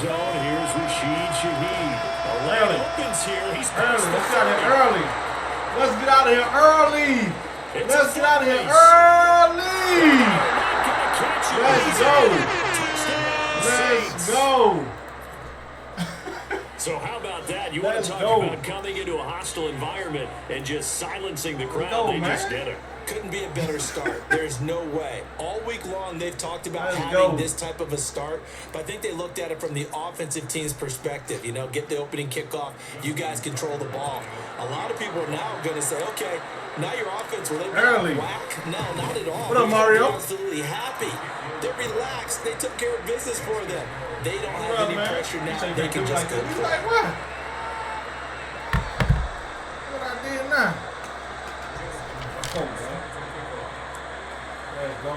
zone. Here's Rashid Shaheed. Early. Opens here. He's Early. Let's get out of here early. Let's get out of here early. Let's get out of here early. Let's go. Let's go. So how about that? You want to talk about coming into a hostile environment and just silencing the crowd? They just did it. Couldn't be a better start. There's no way. All week long, they've talked about having this type of a start, but I think they looked at it from the offensive team's perspective. You know, get the opening kickoff. You guys control the ball. A lot of people are now going to say, okay, now your offense, will they be whack? No, not at all. What up, Mario? They're absolutely happy. They're relaxed. They took care of business for them. They don't have any pressure now. They can just go. He's like, what? What I did now? Let's go.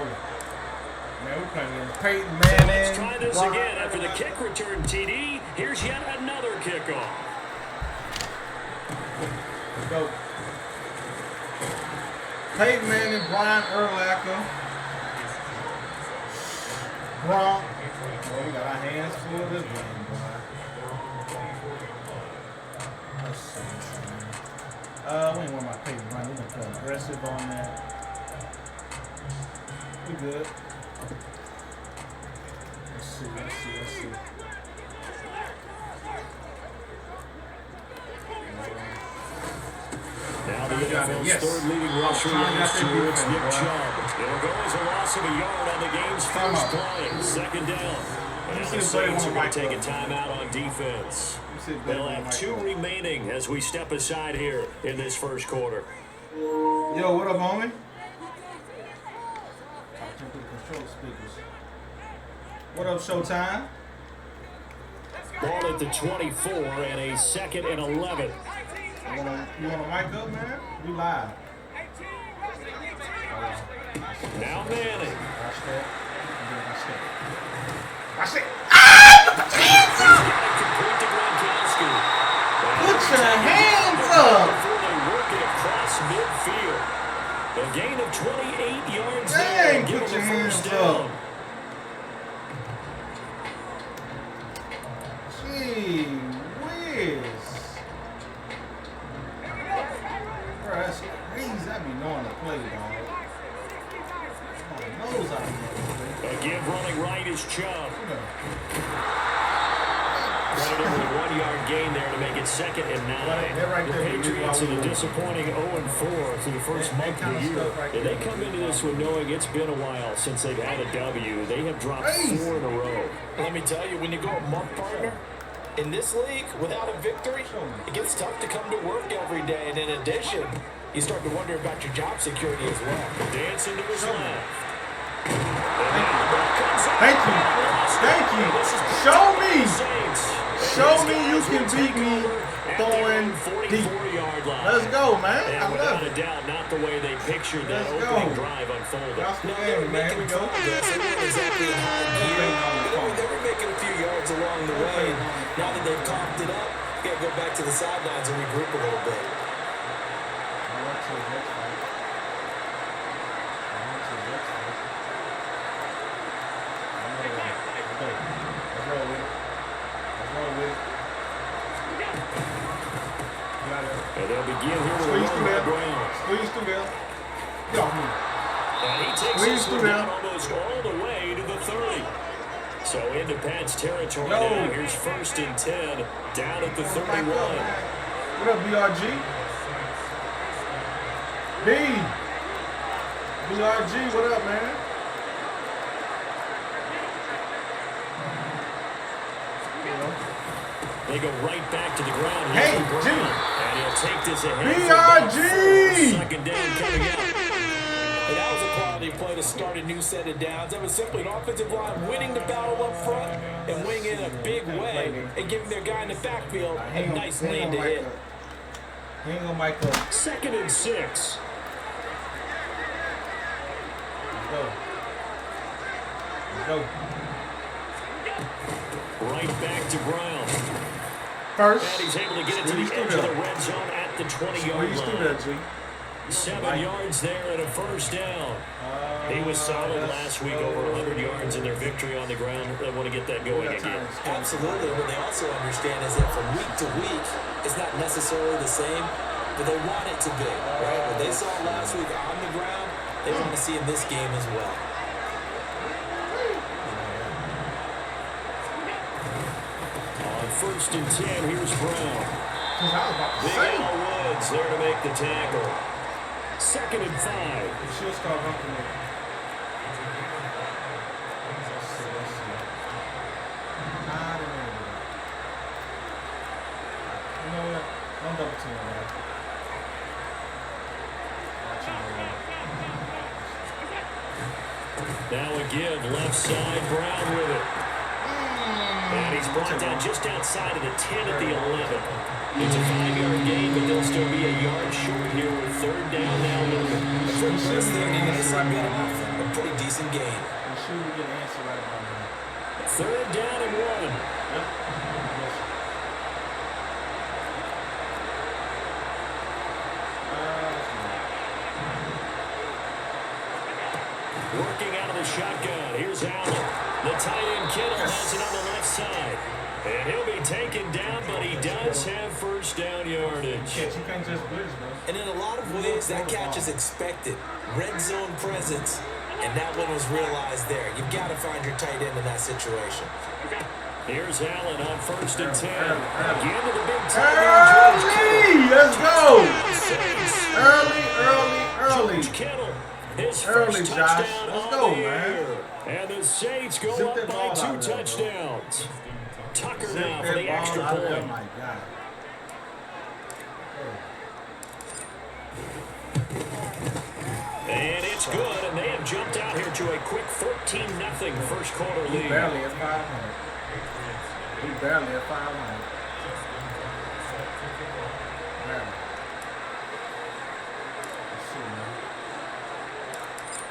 Man, we're playing against PeYToN, MaNNiNg. Let's try this again after the kick return, TD. Here's yet another kickoff. Let's go. PeYToN, MaNNiNg, BRiaN, UrLacHer GRoNK. Oh, we got our hands full of this game, boy. Let's see. We ain't want my PeYToN run. We're gonna play aggressive on that. We good. Let's see. Now the NFL's third leading rusher is Nick Chubb. It'll go as a loss of a yard on the game's first play. Second down. And the Saints are going to take a timeout on defense. They'll have 2 remaining as we step aside here in this first quarter. Yo, what up, homie? What up, Showtime? Ball at the 24 and a 2nd and 11. You want to mic up, man? We live. Now MaNNiNg. Watch it. Put your hands up. Before they work it across midfield. A gain of 28 yards Dang, there. put your hands down. up. Gee whiz. Bro, that's crazy. I be knowing to play, dog. My nose out of Again, running right is Chubb. Right over the 1-yard gain there to make it 2nd and 9. The Patriots in a disappointing 0-4 through the first month of the year. And they come into this one knowing it's been a while since they've had a W. They have dropped 4 in a row. Let me tell you, when you go a month, partner, in this league, without a victory, it gets tough to come to work every day. And in addition, you start to wonder about your job security as well. Dancing to his left. Thank you. Thank you. Show me. Show me you can beat me throwing deep. Let's go, man. And without a doubt, not the way they pictured that opening drive unfolded. GospelGaming, man. Here we go. They were making a few yards along the way. Now that they've coughed it up, you got to go back to the sidelines and regroup a little bit. And they'll begin here with a run by Brown. Squeeze through there. And he takes this one down almost all the way to the 30. So into Pat's territory now. Here's 1st and 10 down at the 31. What up, BRG? BRG, what up, man? They go right back to the ground. Hey, G. And he'll take this ahead. BRG! 2nd down coming up. And that was a quality play to start a new set of downs. That was simply an offensive line winning the battle up front and winning it in a big way and giving their guy in the backfield a nice lane to hit. Hang on, Michael. 2nd and 6. Let's go. Right back to Brown. First. And he's able to get it to the edge of the red zone at the 20-yard line. 7 yards there and a 1st down. He was solid last week, over 100 yards in their victory on the ground. They want to get that going again. Absolutely. What they also understand is that from week to week, it's not necessarily the same, but they want it to be, right? What they saw last week on the ground, they want to see in this game as well. On 1st and 10, here's Brown. Big Al Woods there to make the tackle. 2nd and 5. She'll start hunting it. You know what? Don't double team that. Now a give, left side, Brown with it. And he's brought down just outside of the 10 at the 11. It's a 5-yard gain, but they'll still be a yard short here with 3rd down now. For the first thing, you guys have been a pretty decent game. I'm sure we get an answer right about now. 3rd down and 1. Yep. Working out of the shotgun. Here's Allen. The tight end Kittle has it on the left side. And he'll be taken down, but he does have 1st down yardage. You can't just blitz, bro. And in a lot of ways, that catch is expected. Red zone presence, and that one was realized there. You've got to find your tight end in that situation. Here's Allen on 1st and 10. Again to the big Early! Let's go! Early. George Kittle. His Early, first Josh. touchdown Let's on go, the man. year. And the Saints go Zip up that by ball 2 out of there, bro. touchdowns. Tucker Zip now for that the ball extra out of there, point. my God. And it's good, and they have jumped out here to a quick 14-0 first quarter lead. Barely at 500. We barely at 500. Barely. Let's see, man.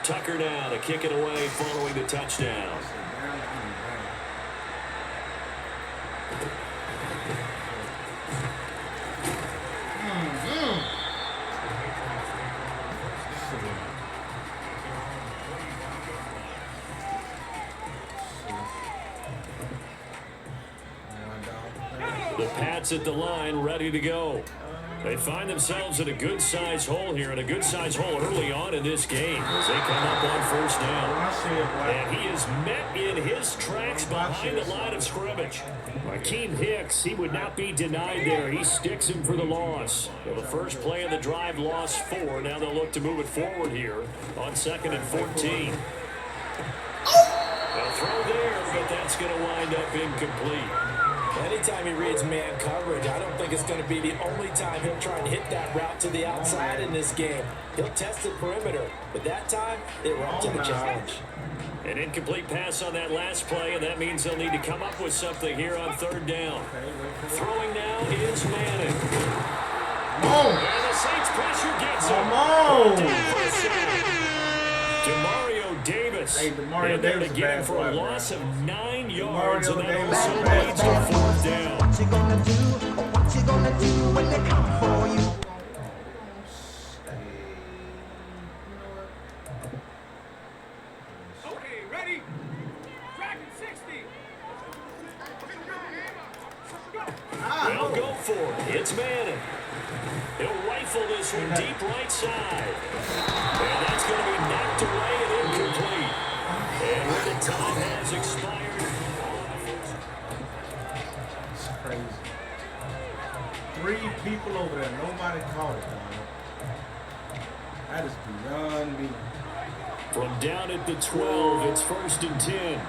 Tucker now to kick it away following the touchdown. Let's see, barely, barely. The Pats at the line, ready to go. They find themselves in a good-sized hole here, and a good-sized hole early on in this game as they come up on 1st down. And he is met in his tracks behind the line of scrimmage. Akeem Hicks, he would not be denied there. He sticks him for the loss. Well, the first play of the drive lost 4. Now they'll look to move it forward here on 2nd and 14. They'll throw there, but that's going to wind up incomplete. Anytime he reads man coverage, I don't think it's going to be the only time he'll try and hit that route to the outside in this game. He'll test the perimeter, but that time, they were up to the challenge. An incomplete pass on that last play, and that means they'll need to come up with something here on 3rd down. Throwing now is MaNNiNg. Come on! And the Saints pressure gets him. Come on! Demario Davis. Hey, Demario in there Davis to get him is for bad a boy, loss man. of 9 yards, and that Davis also is bad leads to boy. 4th down. What you gonna do? What you gonna do when they come for you? Okay, ready? Dragon 60. They'll go for it. It's MaNNiNg. He'll rifle this one deep right side. And that's going to be knocked away and incomplete. And when the time has expired. It's crazy. 3 people over there. Nobody caught it, dog. That is beyond me. From down at the 12, it's 1st and 10.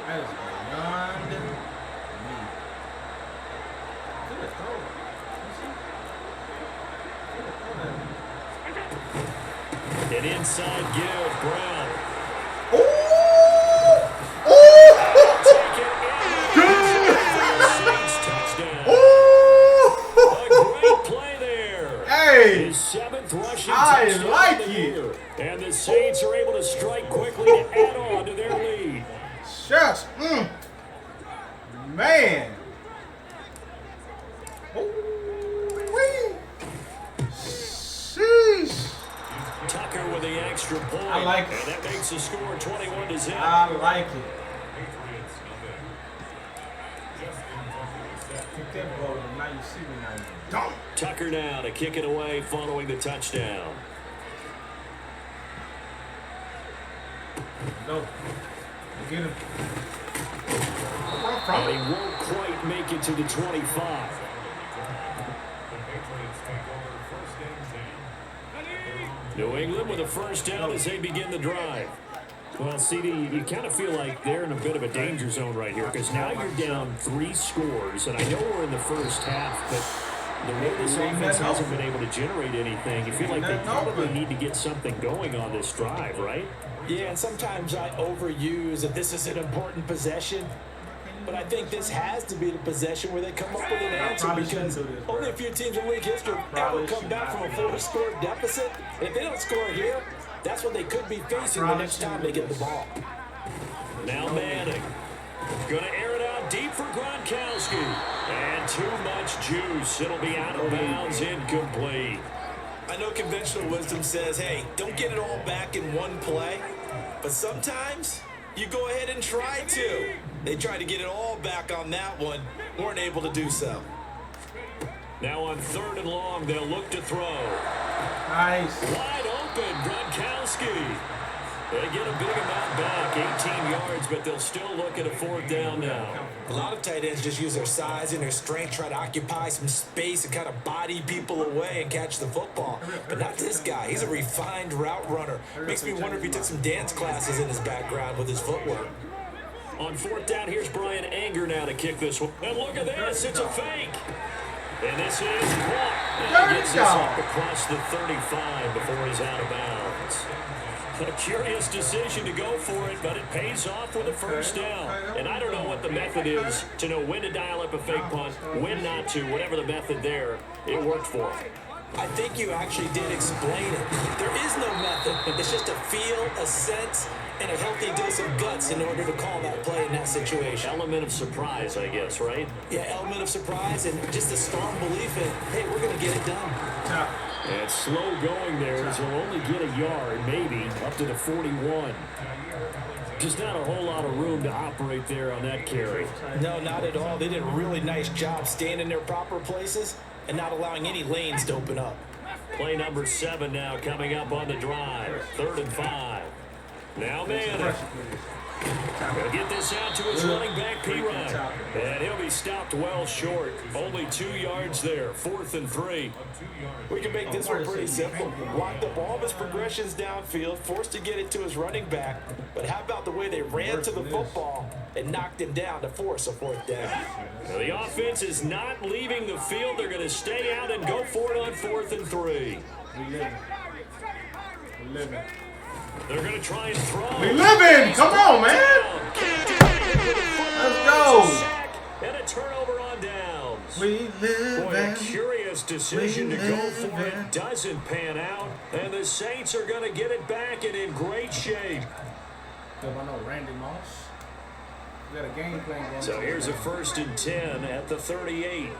That is beyond me. Good throw. An inside give, Brown. Ooh! Take it in. Saints touchdown. Ooh! A great play there. Hey! His 7th rushing I touchdown like of the it. year. And the Saints are able to strike quickly to add on to their lead. Shucks. Man. Ooh-wee. score 21-0. I like it. Kick that ball, and now you see me now. Don't. Tucker now to kick it away following the touchdown. Go. Get him. And he won't quite make it to the 25. New England with a first down as they begin the drive. Well, CD, you kind of feel like they're in a bit of a danger zone right here because now you're down 3 scores, and I know we're in the first half, but the way this offense hasn't been able to generate anything, you feel like they probably need to get something going on this drive, right? Yeah, and sometimes I overuse that this is an important possession. But I think this has to be the possession where they come up with an answer because only a few teams in league history ever come back from a 4-score deficit. And if they don't score here, that's what they could be facing the next time they get the ball. Now MaNNiNg. Going to air it out deep for Gronkowski. And too much juice. It'll be out of bounds, incomplete. I know conventional wisdom says, hey, don't get it all back in one play. But sometimes you go ahead and try to. They tried to get it all back on that one. Weren't able to do so. Now on 3rd and long, they'll look to throw. Nice. Wide open, Gronkowski. They get a big amount back, 18 yards, but they'll still look at a 4th down now. A lot of tight ends just use their size and their strength, try to occupy some space and kind of body people away and catch the football. But not this guy. He's a refined route runner. Makes me wonder if he took some dance classes in his background with his footwork. On 4th down, here's BRiaN now to kick this one. And look at this, it's a fake. And this is caught. And he gets this up across the 35 before he's out of bounds. A curious decision to go for it, but it pays off with a 1st down. And I don't know what the method is to know when to dial up a fake punt, when not to, whatever the method there, it worked for him. I think you actually did explain it. There is no method. It's just a feel, a sense, and a healthy dose of guts in order to call that play in that situation. Element of surprise, I guess, right? Yeah, element of surprise and just a strong belief in, hey, we're going to get it done. And slow going there as he'll only get a yard, maybe, up to the 41. Just not a whole lot of room to operate there on that carry. No, not at all. They did a really nice job staying in their proper places and not allowing any lanes to open up. Play number 7 now coming up on the drive. 3rd and 5. Now MaNNiNg. Gonna get this out to his running back, PeYToN. And he'll be stopped well short. Only 2 yards there. 4th and 3. We can make this one pretty simple. Locked up all of his progressions downfield, forced to get it to his running back. But how about the way they ran to the football and knocked him down to force a 4th down? Now the offense is not leaving the field. They're going to stay out and go for it on 4th and 3. They're going to try and throw. We living! Come on, man! Let's go! And a turnover on downs. We living. Boy, a curious decision to go for it. Doesn't pan out. And the Saints are going to get it back and in great shape. I know RaNdy MoSS. We got a game plan going. So here's a 1st and 10 at the 38.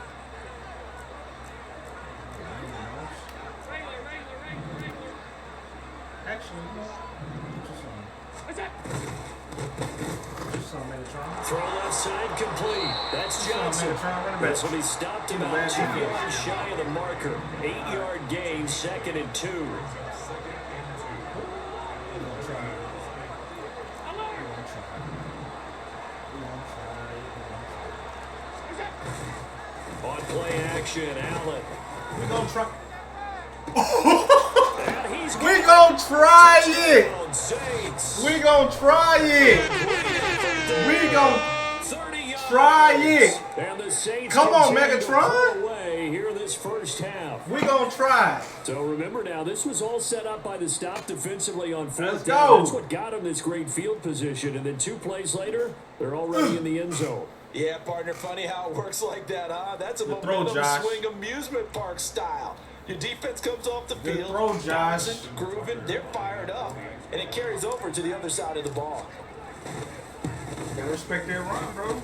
Actually, Throw left side complete. That's Johnson. This will be stopped about 2 yards shy of the marker. 8-yard gain, 2nd and 2. On play action, Allen. We're going to try. We gonna try it. We gonna try it. We gonna try it. Come on, Megatron. Here in this first half. We gonna try. So remember now, this was all set up by the stop defensively on 4th down. down. That's what got them this great field position. And then 2 plays later, they're already in the end zone. Yeah, partner, funny how it works like that, huh? That's a momentum swing amusement park style. Your defense comes off the field, throw, Josh. grooving, they're fired up, and it carries over to the other side of the ball. Gotta respect their run, bro.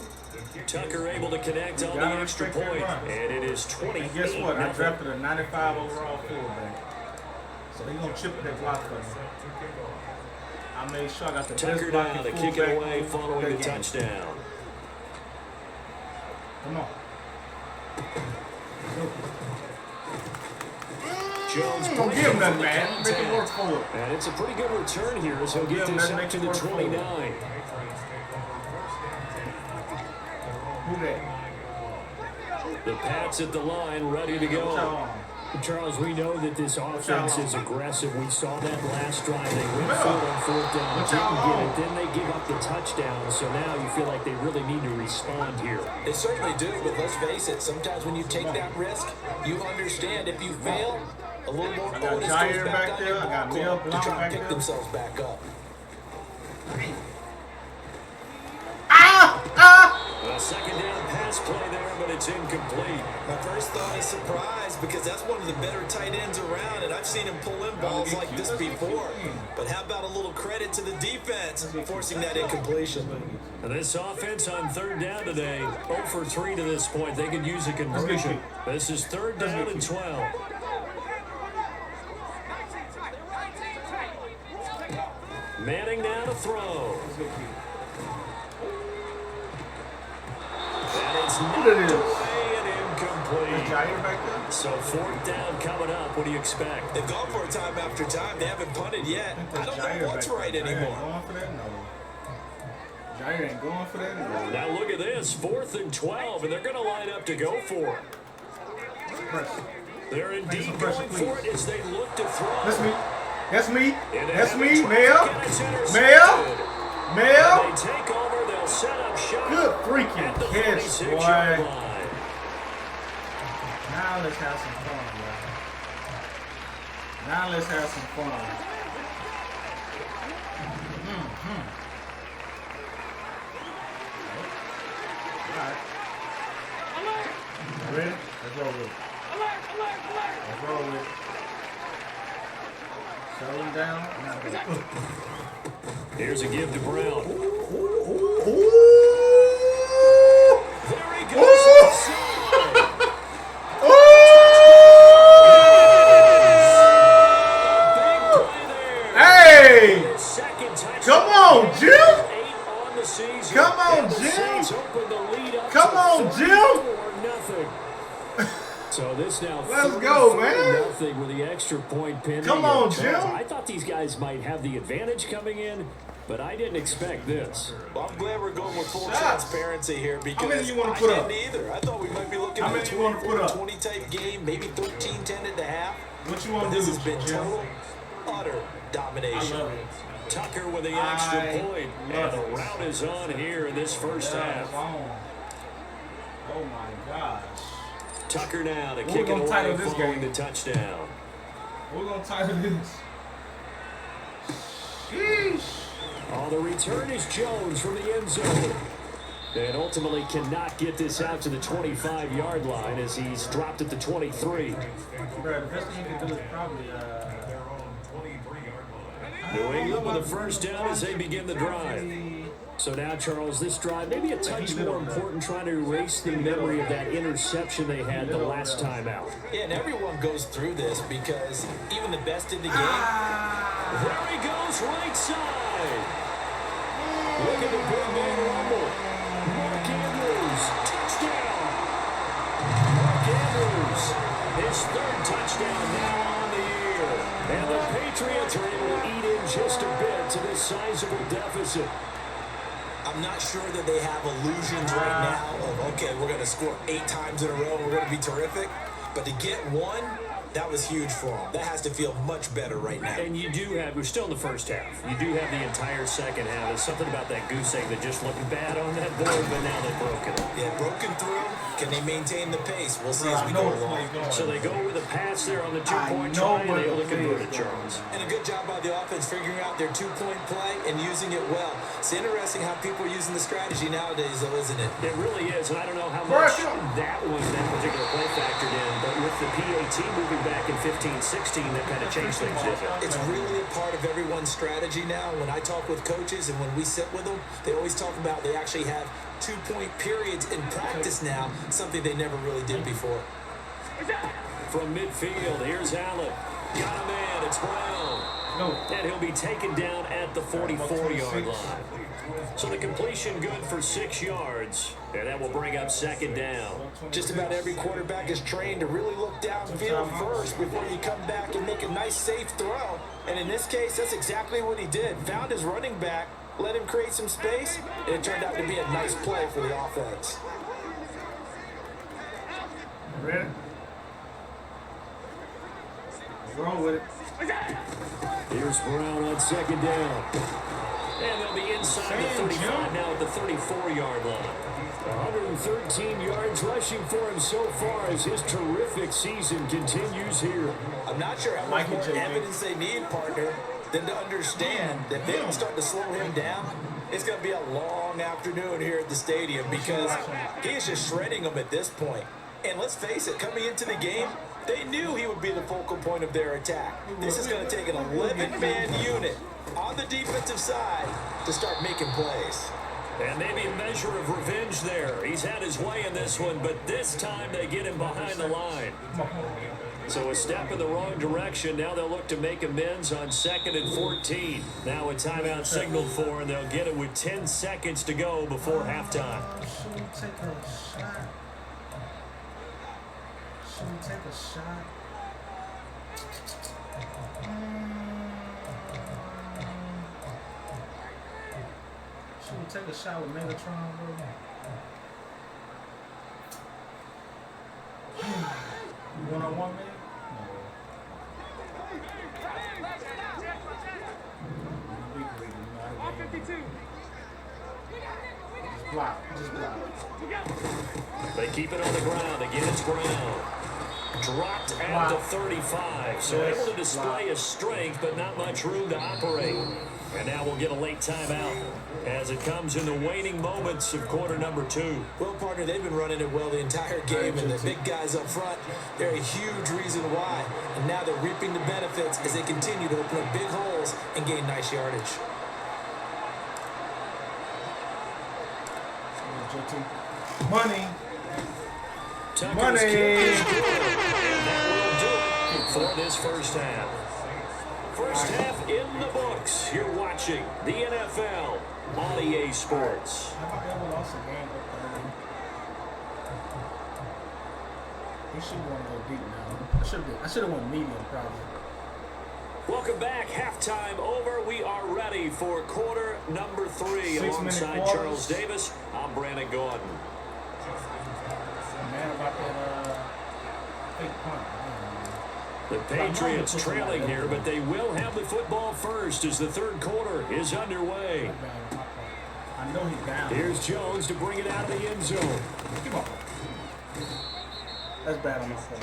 Tucker able to connect on the extra point, and it is 20. And guess what? I drafted a 95 overall fullback, so they gonna chip that block for me. I made sure I got the Tucker down to kick it away following the touchdown. Come on. Jones Don't give him nothing, man. Make it work for him. And it's a pretty good return here as he'll get this up to the 29. Who that? The Pats at the line, ready to go. Charles, we know that this offense is aggressive. We saw that last drive. They went for it on 4th down, didn't get it. Then they give up the touchdown. So now you feel like they really need to respond here. They certainly do, but let's face it. Sometimes when you take that risk, you understand if you fail, a little more onus goes back on your ball club to try and pick themselves back up. A second down pass play there, but it's incomplete. My first thought is surprise because that's one of the better tight ends around, and I've seen him pull in balls like this before. But how about a little credit to the defense forcing that incompletion? And this offense on 3rd down today, 0 for 3 to this point. They could use a conversion. This is 3rd down and 12. MaNNiNg now to throw. And it's knocked away and incomplete. So 4th down coming up. What do you expect? They've gone for it time after time. They haven't punted yet. I don't know what's right anymore. Jair ain't going for that. No. Now look at this. 4th and 12, and they're going to line up to go for it. They're indeed going for it as they look to throw. That's me. That's me. That's me. Mel. They take over. They'll set up shop. Good freaking catch, boy. Now let's have some fun, bro. Now let's have some fun. All right. Ready? Let's roll with it. Let's roll with it. Settle him down. Here's a give to Brown. Ooh. There he goes inside. Hey! Come on, Jim! Come on, Jim! Come on, Jim! So this now let's go, man. Nothing with the extra point pending. Come on, Jim. I thought these guys might have the advantage coming in, but I didn't expect this. Well, I'm glad we're going with full transparency here because how many you want to put up? Either. I thought we might be looking at a 24-20 type game, maybe 13-10 at the half. What you want to do? This has been total, utter domination. I love it. Tucker with the extra point, and the route is on here in this first half. Oh my gosh. Tucker now to kick it away following the touchdown. We're going to title this. Sheesh. Oh, the return is Jones from the end zone. And ultimately cannot get this out to the 25-yard line as he's dropped at the 23. Bro, the best thing you can do is probably New England with a first down as they begin the drive. So now, Charles, this drive maybe a touch more important, trying to erase the memory of that interception they had the last time out. Yeah, and everyone goes through this because even the best in the game. There he goes, right side. Look at the big man rumble. Mark Andrews, touchdown. Mark Andrews, his 3rd touchdown now on the year. And the Patriots are able to eat in just a bit to this sizable deficit. I'm not sure that they have illusions right now of, okay, we're going to score 8 times in a row and we're going to be terrific. But to get one, that was huge for them. That has to feel much better right now. And you do have, we're still in the first half. You do have the entire second half. There's something about that goose egg that just looked bad on that board, but now they've broken it. Yeah, broken through. Can they maintain the pace? We'll see as we go along. So they go with a pass there on the 2-point try, and they able to convert it, Charles. And a good job by the offense figuring out their 2-point play and using it well. It's interesting how people are using the strategy nowadays, though, isn't it? It really is, and I don't know how much that particular play factored in, but with the PAT moving back in 15-16, that kind of changed things. It's really a part of everyone's strategy now. When I talk with coaches and when we sit with them, they always talk about they actually have 2-point periods in practice now, something they never really did before. From midfield, here's Allen. Got a man, it's Brown. And he'll be taken down at the 44-yard line. So the completion good for 6 yards, and that will bring up second down. Just about every quarterback is trained to really look downfield first before you come back and make a nice, safe throw. And in this case, that's exactly what he did. Found his running back, let him create some space, and it turned out to be a nice play for the offense. Ready? Roll with it. Here's Brown on second down. And they'll be inside the 35 now at the 34-yard line. 113 yards rushing for him so far as his terrific season continues here. I'm not sure how much more evidence they need, partner, than to understand that if they don't start to slow him down, it's going to be a long afternoon here at the stadium because he is just shredding them at this point. And let's face it, coming into the game, they knew he would be the focal point of their attack. This is going to take an 11-man unit on the defensive side to start making plays. And maybe a measure of revenge there. He's had his way in this one, but this time they get him behind the line. So a step in the wrong direction. Now they'll look to make amends on 2nd and 14. Now a timeout signaled for, and they'll get it with 10 seconds to go before halftime. Should we take a shot? Should we take a shot? Should we take a shot with Megatron, bro? One-on-one, man? All 52. Just block. Just block. They keep it on the ground. Again, it's Brown. Dropped at the 35. So able to display his strength, but not much room to operate. And now we'll get a late timeout as it comes in the waning moments of quarter number 2. Well, partner, they've been running it well the entire game, and the big guys up front, they're a huge reason why. And now they're reaping the benefits as they continue to open up big holes and gain nice yardage. Money. Tucker's kick is good, and that will do it for this first half. First half in the books. You're watching the NFL on EA Sports. Have I ever lost a game up 30? He should want to go deep now. I should have won medium probably. Welcome back. Halftime over. We are ready for quarter number 3. Alongside Charles Davis, I'm Brandon Gordon. Man, about that fake punt. The Patriots trailing here, but they will have the football first as the third quarter is underway. I know he's down. Here's Jones to bring it out of the end zone. Come on. That's bad on my part.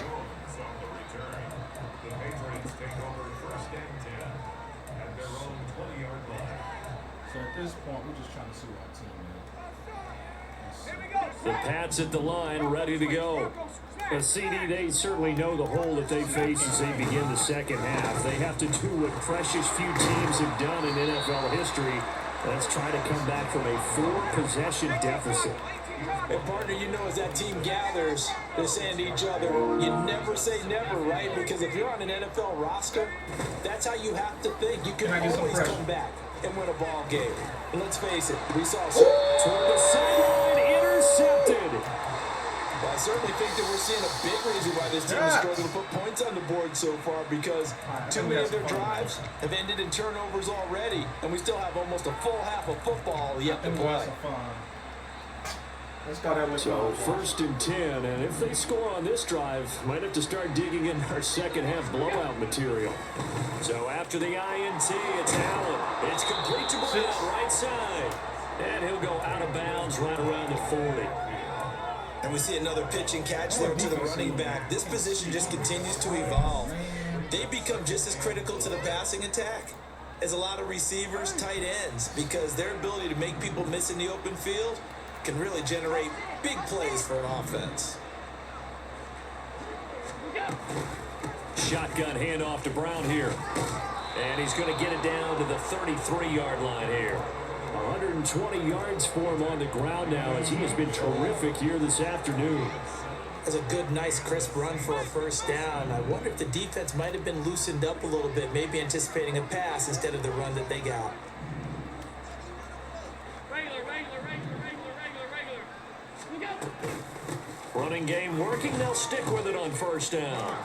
The Patriots take over 1st and 10 at their own 20-yard line. So at this point, we're just trying to see what our team is. Here we go. The Pats at the line, ready to go. A CD, they certainly know the hole that they face as they begin the second half. They have to do what precious few teams have done in NFL history. Let's try to come back from a 4-possession deficit. And partner, you know, as that team gathers, they're saying to each other, you never say never, right? Because if you're on an NFL roster, that's how you have to think. You can always come back and win a ball game. And let's face it, we saw toward the sideline, intercepted. Well, I certainly think that we're seeing a big reason why this team is struggling to put points on the board so far, because too many of their drives have ended in turnovers already, and we still have almost a full half of football yet to play. So 1st and 10, and if they score on this drive, might have to start digging in our second half blowout material. So after the INT, it's Allen. It's complete to Brown, right side. And he'll go out of bounds right around the 40. And we see another pitch and catch there to the running back. This position just continues to evolve. They become just as critical to the passing attack as a lot of receivers, tight ends, because their ability to make people miss in the open field can really generate big plays for an offense. Shotgun handoff to Brown here. And he's going to get it down to the 33-yard line here. 120 yards for him on the ground now as he has been terrific here this afternoon. That's a good, nice, crisp run for a first down. I wonder if the defense might have been loosened up a little bit, maybe anticipating a pass instead of the run that they got. Regular. Look out. Running game working. They'll stick with it on first down.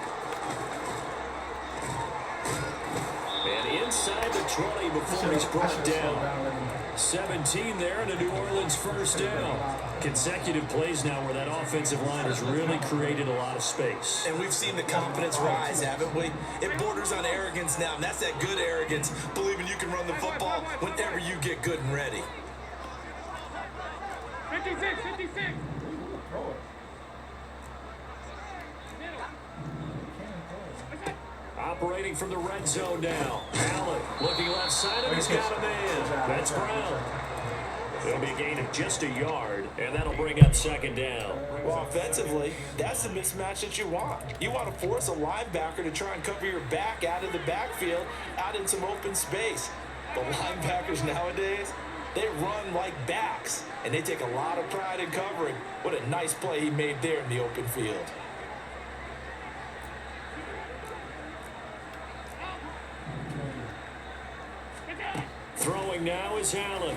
And inside the 20 before he's brought down. 17 there and a New Orleans first down. Consecutive plays now where that offensive line has really created a lot of space. And we've seen the confidence rise, haven't we? It borders on arrogance now, and that's that good arrogance, believing you can run the football whenever you get good and ready. 56. Operating from the red zone now. Allen looking left side of. He's got a man. That's Brown. It'll be a gain of just a yard, and that'll bring up second down. Well, offensively, that's the mismatch that you want. You want to force a linebacker to try and cover your back out of the backfield, out in some open space. The linebackers nowadays, they run like backs, and they take a lot of pride in covering. What a nice play he made there in the open field. Throwing now is Allen.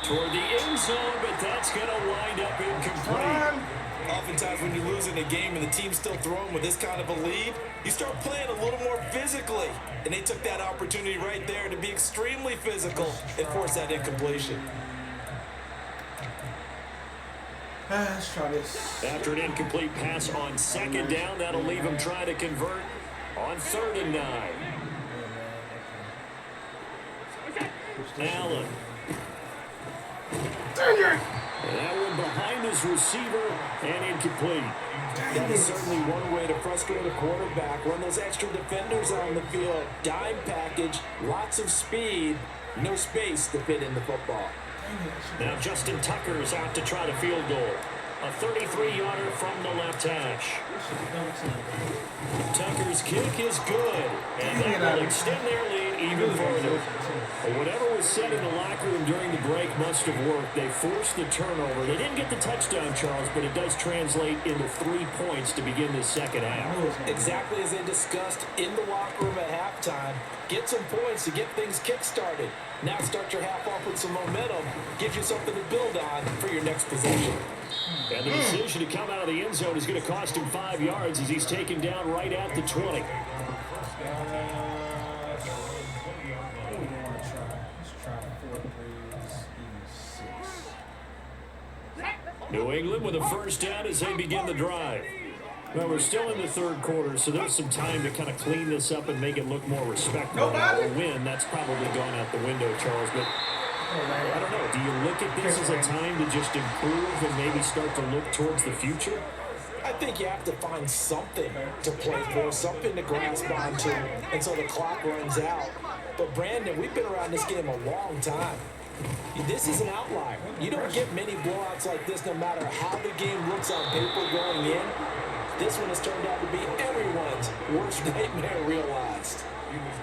Toward the end zone, but that's going to wind up incomplete. Oftentimes when you lose in a game and the team's still throwing with this kind of a lead, you start playing a little more physically. And they took that opportunity right there to be extremely physical and force that incompletion. Let's try this. After an incomplete pass on second down, that'll leave him trying to convert on 3rd and 9. Allen. That one behind his receiver and incomplete. That is certainly one way to frustrate a quarterback. Run those extra defenders on the field. Dime package, lots of speed, no space to fit in the football. Now Justin Tucker's out to try the field goal. A 33-yarder from the left hash. Tucker's kick is good, and that will extend their lead even further. But whatever was said in the locker room during the break must have worked. They forced the turnover. They didn't get the touchdown, Charles, but it does translate into 3 points to begin the second half. Exactly as they discussed in the locker room at halftime. Get some points to get things kick-started. Now start your half off with some momentum. Gives you something to build on for your next possession. And the decision to come out of the end zone is going to cost him 5 yards as he's taken down right at the 20. New England with a first down as they begin the drive. Well, we're still in the 3rd quarter, so there's some time to kind of clean this up and make it look more respectable. A win, that's probably gone out the window, Charles, but I don't know. Do you look at this as a time to just improve and maybe start to look towards the future? I think you have to find something to play for, something to grasp onto until the clock runs out. But Brandon, we've been around this game a long time. This is an outlier. You don't get many blowouts like this no matter how the game looks on paper going in. This one has turned out to be everyone's worst nightmare realized.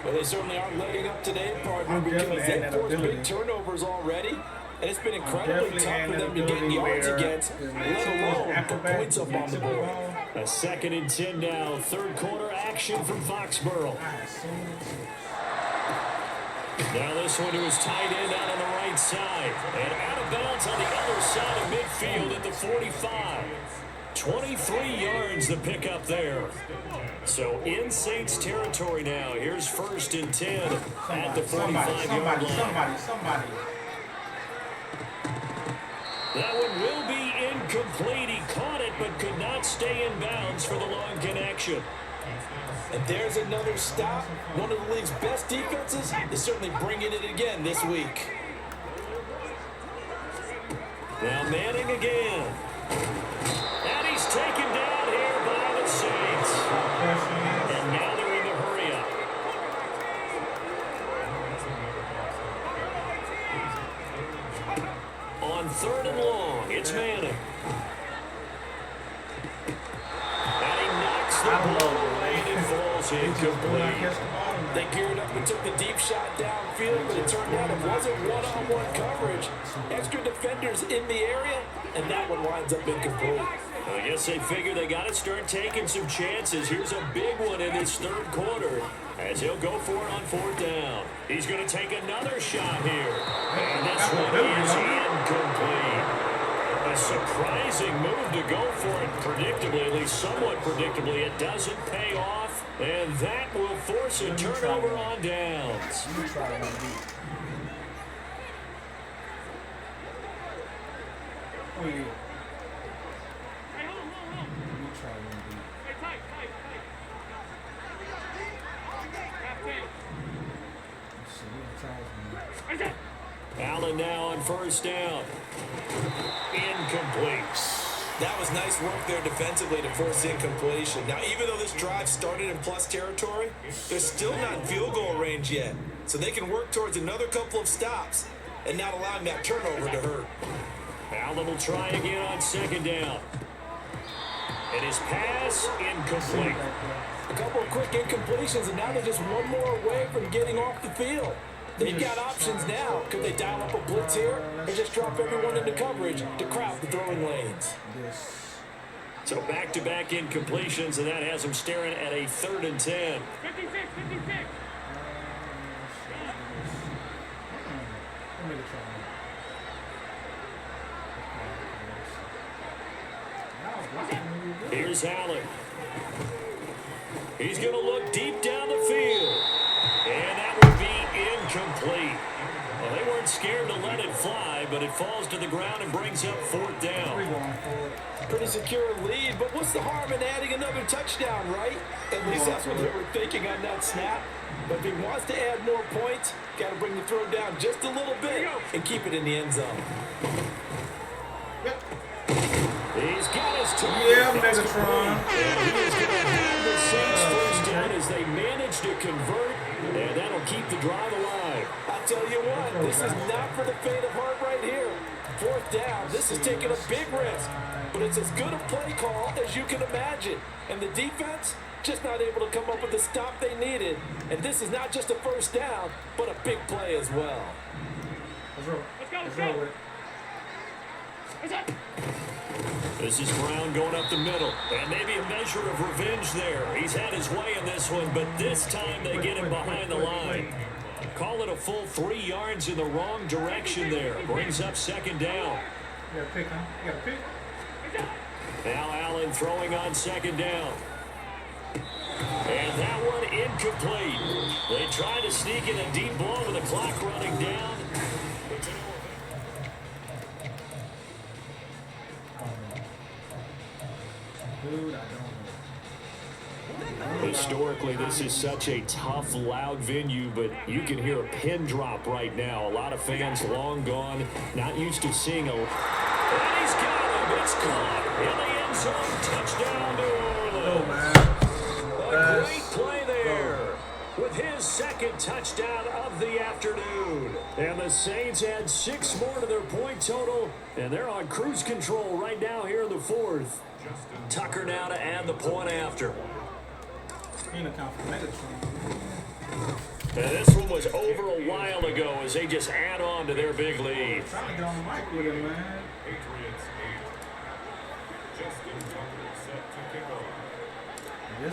But they certainly aren't letting up today, partner, because they forced big turnovers already. And it's been incredibly tough for them to get yards against, let alone put points up on the board. A 2nd and 10 now. 3rd quarter action from Foxborough. Now this one to his tight end out on the right side. And out of bounds on the other side of midfield at the 45. 23 yards the pickup there. So in Saints territory now. Here's 1st and 10 at the 45-yard line. Somebody. That one will be incomplete. He caught it but could not stay in bounds for the long connection. And there's another stop. One of the league's best defenses is certainly bringing it again this week. Now MaNNiNg again. And he's taken down here by the Saints. And now they're in the hurry up. On 3rd and long, it's MaNNiNg. And he knocks the ball away and it falls incomplete. They geared up and took the deep shot downfield, but it turned out it wasn't one-on-one coverage. Extra defenders in the area, and that one winds up incomplete. I guess they figure they got to start taking some chances. Here's a big one in this third quarter as he'll go for it on 4th down. He's going to take another shot here. And this one is incomplete. A surprising move to go for it predictably, at least somewhat predictably. It doesn't pay off, and that will force a turnover on downs. Oh, yeah. Allen now on 1st down. Incomplete. That was nice work there defensively to force incompletion. Now, even though this drive started in plus territory, they're still not in field goal range yet. So they can work towards another couple of stops and not allowing that turnover to hurt. Allen will try again on 2nd down. And his pass incomplete. A couple of quick incompletions, and now they're just one more away from getting off the field. They've got options now. Could they dial up a blitz here or just drop everyone into coverage to crowd the throwing lanes? So back-to-back incompletions, and that has them staring at a 3rd and 10. 56, 56. Here's Allen. He's going to look deep down the field. And that would be incomplete. Well, they weren't scared to let it fly, but it falls to the ground and brings up 4th down. Pretty secure lead, but what's the harm in adding another touchdown, right? At least that's what they were thinking on that snap. But if he wants to add more points, got to bring the throw down just a little bit and keep it in the end zone. He's got his two. Yeah, Megatron. And he is going to have the Saints 1st down as they manage to convert, and that'll keep the drive alive. I'll tell you what, this is not for the faint of heart right here. 4th down, this is taking a big risk, but it's as good a play call as you can imagine. And the defense, just not able to come up with the stop they needed. And this is not just a 1st down, but a big play as well. Let's roll. Let's go. This is Brown going up the middle, and maybe a measure of revenge there. He's had his way in this one, but this time they get him behind the line. Call it a full 3 yards in the wrong direction there. Brings up 2nd down. You got a pick, huh? You got a pick? Now Allen throwing on 2nd down. And that one incomplete. They try to sneak in a deep ball with the clock running down. Dude, I don't know. Historically, this is such a tough, loud venue, but you can hear a pin drop right now. A lot of fans long gone, not used to seeing a... And he's got him. It's caught in the end zone. Touchdown, New Orleans. A great play there with his 2nd touchdown of the afternoon. And the Saints add 6 more to their point total, and they're on cruise control right now here in the 4th. Tucker now to add the point after. Ain't account for Megatron. And this one was over a while ago as they just add on to their big lead. Trying to get on the mic with him, man.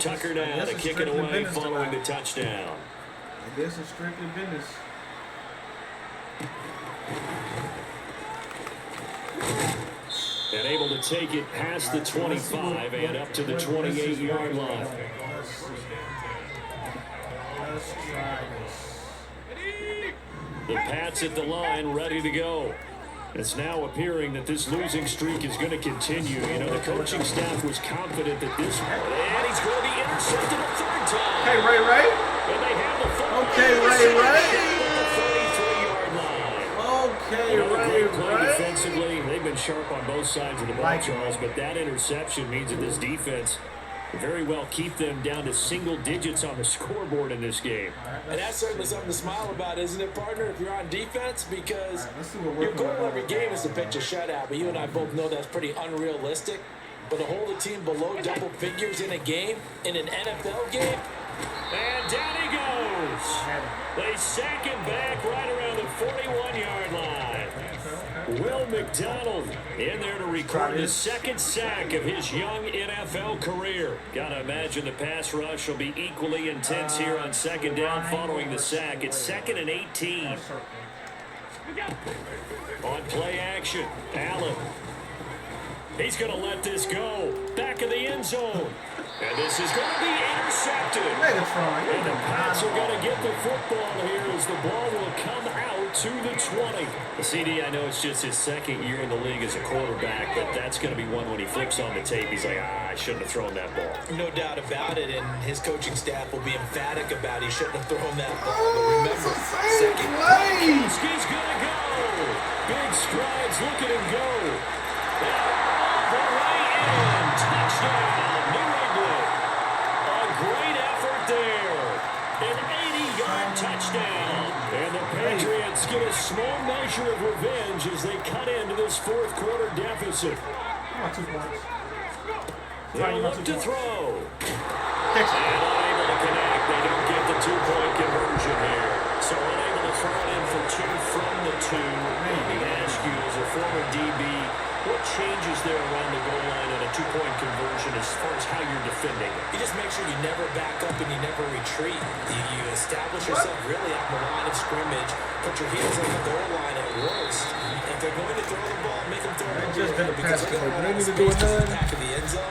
Tucker now to kick it away following the touchdown. I guess it's strictly business. And able to take it past the 25 and up to the 28-yard line. Let's try this. The Pats at the line, ready to go. It's now appearing that this losing streak is going to continue. You know, the coaching staff was confident that this... And he's going to be intercepted a 3rd time. Hey, Ray. And they have the football. Okay, Ray. Okay, great play defensively. They've been sharp on both sides of the ball, Charles, but that interception means that this defense very well keep them down to single digits on the scoreboard in this game. And that's certainly something to smile about, isn't it, partner, if you're on defense? Because your goal every game is to pitch a shutout, but you and I both know that's pretty unrealistic. But to hold a team below double figures in a game, in an NFL game, and down he goes. They sack him back right around the 41-yard line. Will McDonald in there to record the second sack of his young NFL career. Gotta imagine the pass rush will be equally intense here on second down following the sack. It's 2nd and 18. On play action, Allen. He's going to let this go. Back of the end zone. And this is going to be intercepted. And the Pats are going to get the football here as the ball will come out to the 20. The CD, I know it's just his second year in the league as a quarterback, but that's going to be one when he flips on the tape. He's like, I shouldn't have thrown that ball. No doubt about it, and his coaching staff will be emphatic about he shouldn't have thrown that ball. But remember, second play. He's going to go. Big strides, look at him go. The right end, touchdown, New England. A great effort there. An 80-yard touchdown. And the Patriots get a small measure of revenge as they cut into this fourth quarter deficit. They look to throw. And unable to connect. They don't get the two-point conversion here. So unable to throw it in for two from the two. Let me ask you, as a former DB, what changes there around the goal line on a two-point conversion as far as how you're defending it? You just make sure you never back up and you never retreat. You establish yourself really out in the line of scrimmage, put your heels on the goal line at worst. If they're going to throw the ball, make them throw it over your head because they're going to run out of space to the back of the end zone.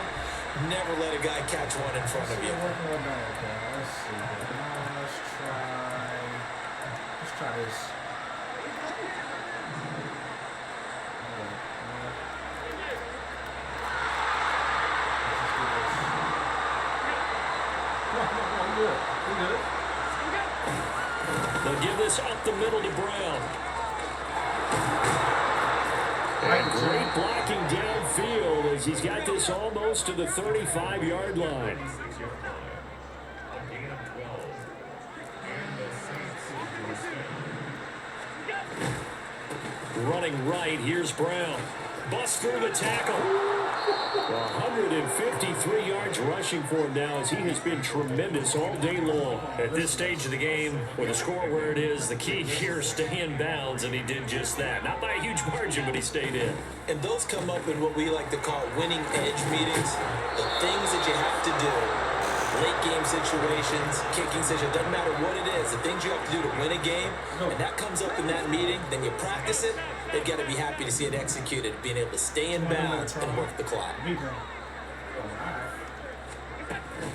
Never let a guy catch one in front of you. Let's see. Let's try this. They'll give this up the middle to Brown. And great blocking downfield as he's got this almost to the 35-yard line. Running right, here's Brown. Busts through the tackle. 153 yards rushing for him now as he has been tremendous all day long. At this stage of the game, with a score where it is, the key here is stay in bounds, and he did just that. Not by a huge margin, but he stayed in. And those come up in what we like to call winning edge meetings. The things that you have to do. Late game situations, kicking situations, doesn't matter what it is. The things you have to do to win a game, and that comes up in that meeting, then you practice it. They've got to be happy to see it executed, being able to stay in bounds and work the clock.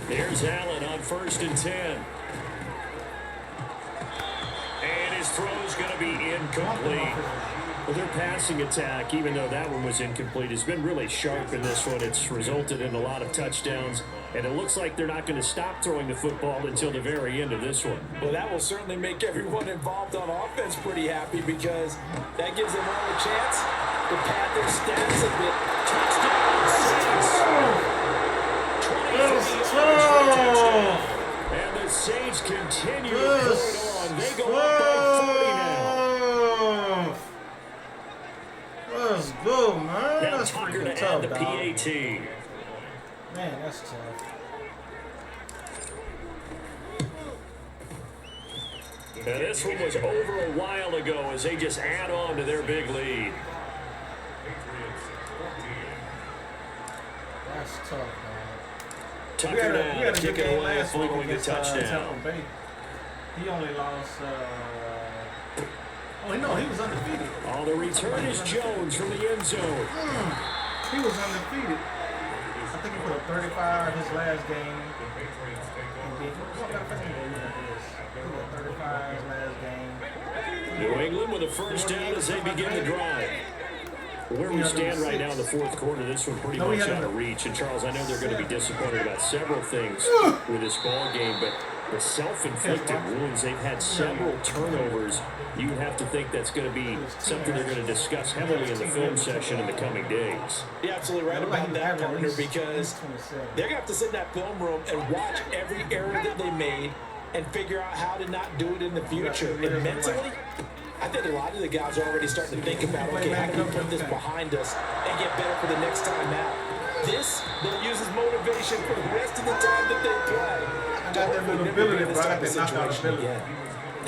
There's Allen on 1st and 10. And his throw's going to be incomplete. Well, their passing attack, even though that one was incomplete, has been really sharp in this one. It's resulted in a lot of touchdowns, and it looks like they're not going to stop throwing the football until the very end of this one. Well, that will certainly make everyone involved on offense pretty happy because that gives them all a chance to pad their stats a bit. Touchdown, Saints. And the Saints continue to put it on. They go up by 40 now. Let's go, man. Now That's Tucker freaking to tough, add the dog. PAT. Man, that's tough. Now this one was over a while ago as they just add on to their big lead. That's tough, man. Tucker down to kick it away following the touchdown. He only lost... Oh, no, he was undefeated. On the return is Jones from the end zone. He was undefeated. I think he put up 35 his last game. He put 35 his last game. New England with a first down as they begin the drive. Where we stand right now in the fourth quarter, this one pretty much out of reach. And Charles, I know they're going to be disappointed about several things with this ball game, but the self-inflicted wounds, they've had several turnovers. You have to think that's going to be something they're going to discuss heavily in the film session in the coming days. You're absolutely right about that, partner, because they're going to have to sit in that film room and watch every error that they made and figure out how to not do it in the future. And mentally, I think a lot of the guys are already starting to think about, okay, how do we put this behind us and get better for the next time out? This, they'll use as motivation for the rest of the time that they play. got that little ability, bro. I got that knockout ability.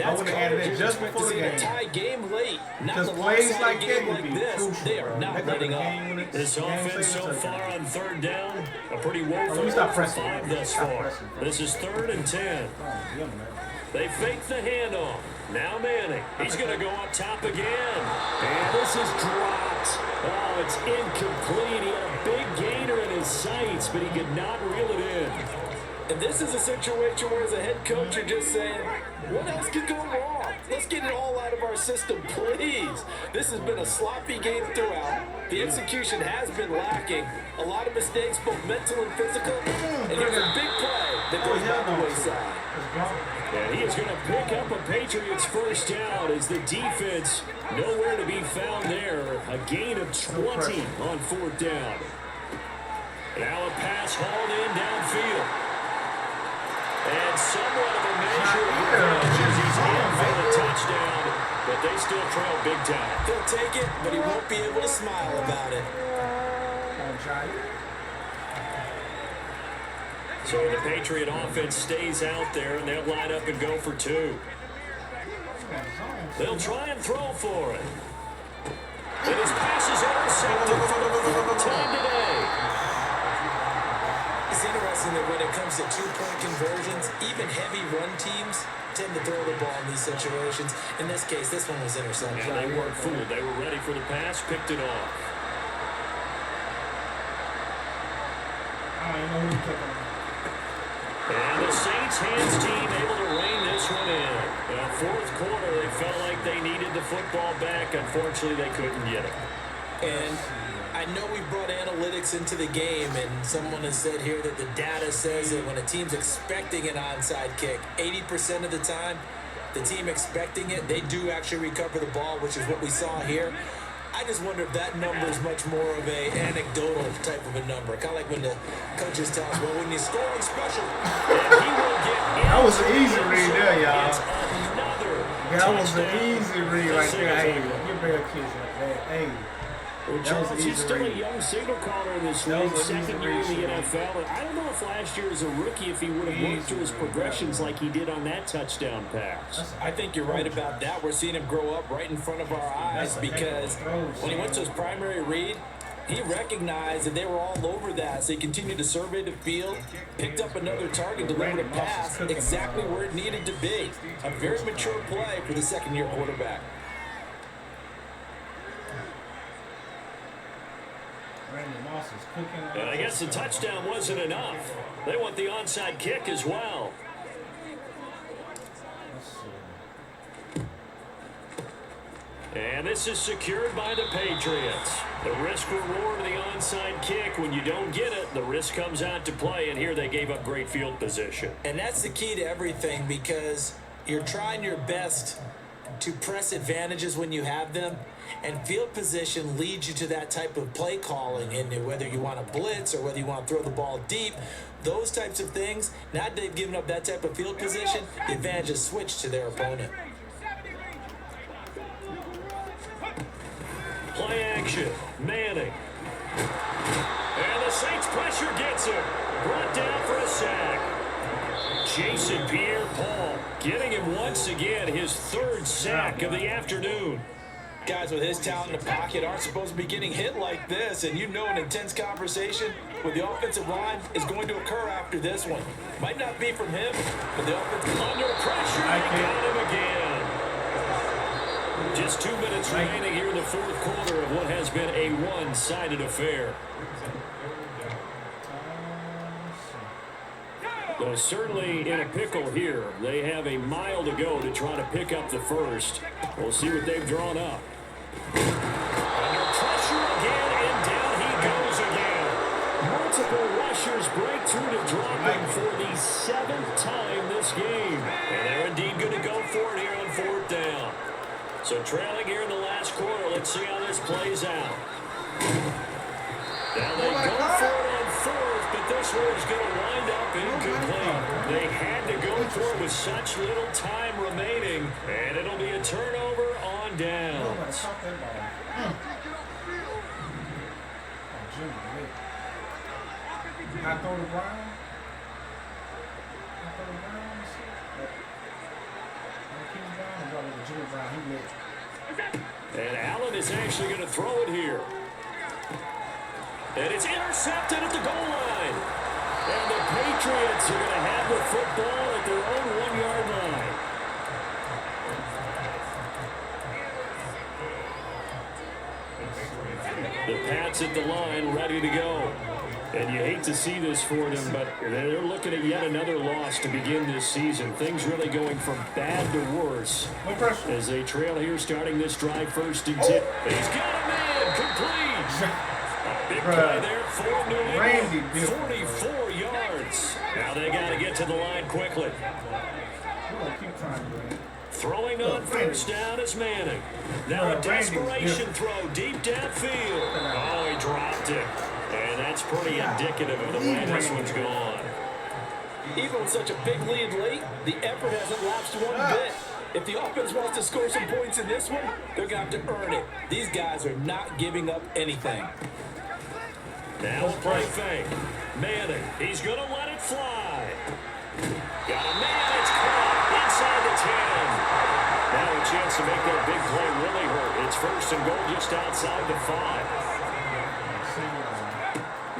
I would have added it just before the game. Tie game late. Because plays like that would be crucial. They are not letting up. This offense so far on third down, a pretty woeful stop 5 thus far. This is 3rd and 10. They fake the handoff. Now MaNNiNg. He's going to go up top again. And this is dropped. Oh, it's incomplete. He had a big gainer in his sights, but he could not reel it in. And this is a situation where as a head coach, you're just saying, what else could go wrong? Let's get it all out of our system, please. This has been a sloppy game throughout. The execution has been lacking. A lot of mistakes, both mental and physical. And here's a big play that goes down the wayside. And he is going to pick up a Patriots first down as the defense nowhere to be found there. A gain of 20 on 4th down. Now a pass hauled in downfield. And somewhat of a measure of revenge as he's in for the touchdown, but they still trail big time. He'll take it, but he won't be able to smile about it. So the Patriot offense stays out there, and they'll line up and go for 2. They'll try and throw for it. And his pass is intercepted for the 3rd time today. It's interesting that when it comes to 2-point conversions, even heavy run teams tend to throw the ball in these situations. In this case, this one was intercepted. And they weren't fooled. They were ready for the pass, picked it off. And the Saints hands team able to rein this one in. In the 4th quarter, they felt like they needed the football back. Unfortunately, they couldn't get it. And I know we brought analytics into the game, and someone has said here that the data says that when a team's expecting an onside kick, 80% of the time, the team expecting it, they do actually recover the ball, which is what we saw here. I just wonder if that number is much more of a anecdotal type of a number. Kind of like when the coaches tell us, well, when you score on special, and he will get that was an easy read there, y'all. That was an touchdown. easy read right there. Hey, give me a kiss like that. Hey. Well, Charles, he's still a young signal caller in this league, 2nd year in the NFL. And I don't know if last year as a rookie, if he would have worked through his progressions like he did on that touchdown pass. I think you're right about that. We're seeing him grow up right in front of our eyes because when he went to his primary read, he recognized that they were all over that, so he continued to survey the field, picked up another target, delivered a pass exactly where it needed to be. A very mature play for the 2nd-year quarterback. And I guess the touchdown wasn't enough. They want the onside kick as well. And this is secured by the Patriots. The risk-reward of the onside kick, when you don't get it, the risk comes out to play, and here they gave up great field position. And that's the key to everything because you're trying your best to press advantages when you have them, and field position leads you to that type of play calling, and whether you want to blitz or whether you want to throw the ball deep, those types of things, now that they've given up that type of field position, the advantage is switched to their opponent. Play action, MaNNiNg. And the Saints pressure gets him. Brought down for a sack. Jason Pierre-Paul getting him once again, his 3rd sack of the afternoon. Guys with his talent in the pocket aren't supposed to be getting hit like this, and you know an intense conversation with the offensive line is going to occur after this one. Might not be from him, but the offensive under pressure, they got him again. Just 2 minutes remaining here in the 4th quarter of what has been a one-sided affair. Well, certainly in a pickle here. They have a mile to go to try to pick up the first. We'll see what they've drawn up. Under pressure again, and down he goes again. Multiple rushers break through to drop him for the 7th time this game. And they're indeed going to go for it here on 4th down. So trailing here in the last quarter, let's see how this plays out. Now they go for it on 4th, but this one is going to wind up incomplete. They had to go for it with such little time remaining, and it'll be a turnover on downs. I throw to BRiaN. And Allen is actually going to throw it here. And it's intercepted at the goal line. And the Patriots are going to have the football at their own 1-yard line. The Pats at the line, ready to go. And you hate to see this for them, but they're looking at yet another loss to begin this season. Things really going from bad to worse as they trail here starting this drive 1st and 10. He's got a man complete. Big play there for New England. 44 yards. Now they got to get to the line quickly. Throwing on 1st down is MaNNiNg. Now a desperation throw deep downfield. Oh, he dropped it. And that's pretty indicative of the way this one's gone. Even with such a big lead late, the effort hasn't lapsed one bit. If the offense wants to score some points in this one, they're going to have to earn it. These guys are not giving up anything. Now play fake. MaNNiNg, he's going to let it fly. Got a man, it's caught inside the 10. Now a chance to make that big play really hurt. It's 1st and goal just outside the 5.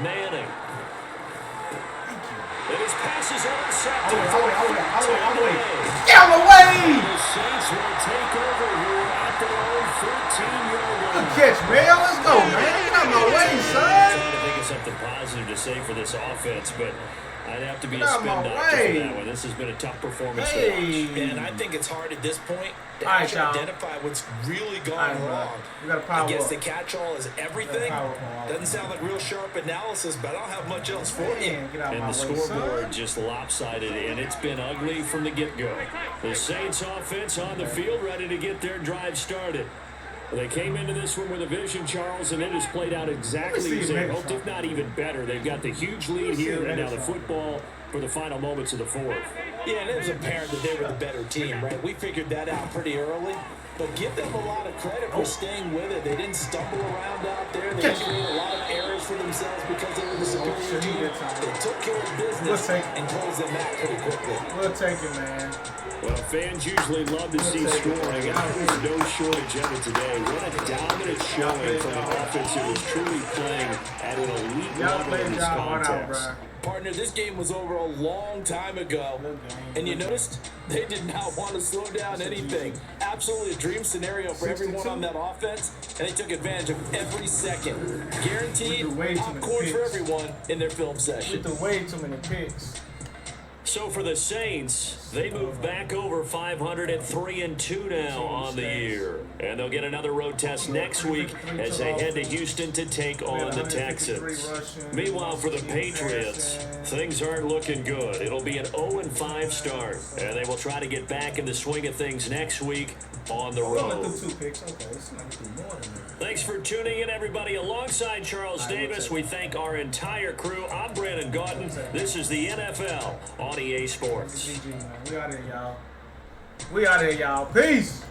MaNNiNg. And his pass is intercepted. Get out of the way! The Saints will take over here at their own 14-yard line. Good catch, man. Let's go, man. Get out of my way, son. I'm trying to think of something positive to say for this offense, but I'd have to be a spin doctor for that one. This has been a tough performance to watch. And I think it's hard at this point to All right, actually identify what's really gone wrong. We got to power I guess up. the catch-all is everything. Doesn't sound like real sharp analysis, but I don't have much else for you. And the scoreboard just lopsided, and it's been ugly from the get-go. The Saints offense on the field ready to get their drive started. They came into this one with a vision, Charles, and it has played out exactly as they hoped, if not even better. They've got the huge lead here, and now the football for the final moments of the 4th. Yeah, and it was apparent that they were the better team, right? We figured that out pretty early, but give them a lot of credit for staying with it. They didn't stumble around out there. They didn't create a lot of errors for themselves because they were the superior team. They took care of business and closed them out pretty quickly. We'll take it, man. Well, fans usually love to see scoring, and there's no shortage of it today. What a dominant showing from an offense that was truly playing at an elite level in this contest. Partner, this game was over a long time ago, and you noticed they did not want to slow down anything. Absolutely a dream scenario for everyone on that offense, and they took advantage of every second. Guaranteed popcorn for everyone in their film session. With the way too many picks. So for the Saints, they move back over 500 at 3-2 now on the year. And they'll get another road test next week as they head to Houston to take on the Texans. Meanwhile, for the Patriots, things aren't looking good. It'll be an 0-5 start, and they will try to get back in the swing of things next week on the road. Thanks for tuning in, everybody. Alongside Charles Davis, we thank our entire crew. I'm Brandon Gautin. This is the NFL on EA Sports. We out here, y'all. We out here, y'all. Peace.